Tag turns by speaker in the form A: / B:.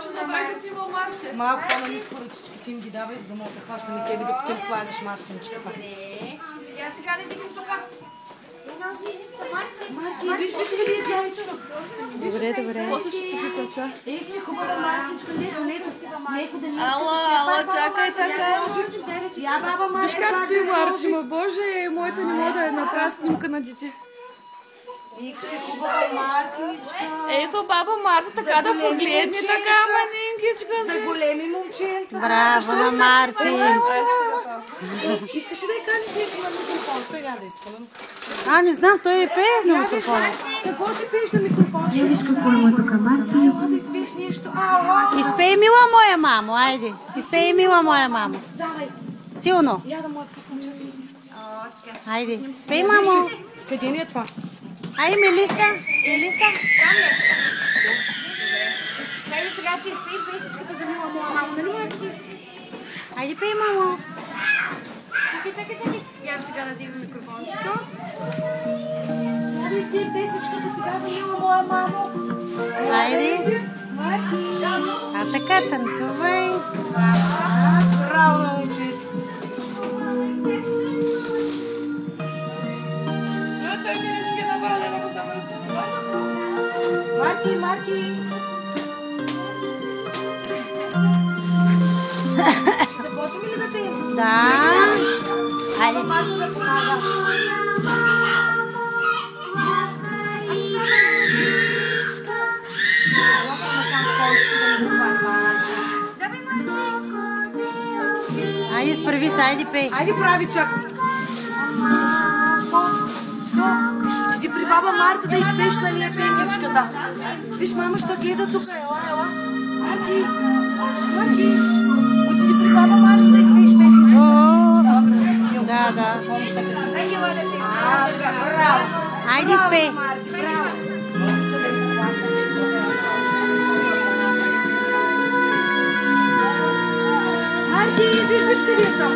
A: ще забравя да снимал Марче.
B: Малко по-наниско ръчичките им ги давай, за да мога да хващам и тебе, докато им слагаш Марченчката.
A: Я сега да видим тук.
B: Марти, виж къде е зайчето.
C: Добре.
A: После ще ти прикача.
B: Че хубава Марченчка, леко да не
A: Ала, чакай така.
B: Я баба Марче.
A: Виж как стои Марче, ма боже, моята не мога да направя снимка на дете.
B: Че хубава Марченичка.
A: Ето баба Марта, така да погледне, така манинкичка
B: За
A: си.
B: големи момченца.
C: Браво на Марти!
B: Искаш ли да я каниш нещо на микрофон? Сега да искам.
C: Не знам, той е пее на микрофона.
B: Какво ще пееш на микрофон?
C: Виж какво е моето Марти.
B: Ела да изпееш нещо.
C: Изпей, мила моя мамо, айде. Изпей, мила моя мамо.
B: Давай.
C: Силно.
B: Я да му я пусна, чакай.
C: Айде. Пей, мамо.
B: Къде ни е това?
C: Айде, Мелиса. Мелиса.
A: Там ли? Хайде сега си изпей песичката за мила моя мамо, нали Марче?
C: Айде, пей, мамо.
A: Чакай. Я сега да вземем микрофончето.
B: Я да изпеем песичката сега за мила моя мамо.
C: Айде.
B: Марти.
C: Така, танцувай.
B: Браво на момчето.
A: Той ми ще ги направя да го само разпомня.
B: Марти. Ще започнем ли да пеем?
C: Да. Айде.
B: Марто да помага.
C: Айде, справи се, айде, пей.
B: Айде прави чак. Ще ти при баба Марта да изпееш на нея песничката. Виж, мама ще гледа тук. Ела. Марти. Отиди при баба Марта да изпееш песничката.
C: Да.
B: Браво.
C: Айде, изпей.
B: Марти, виж къде съм.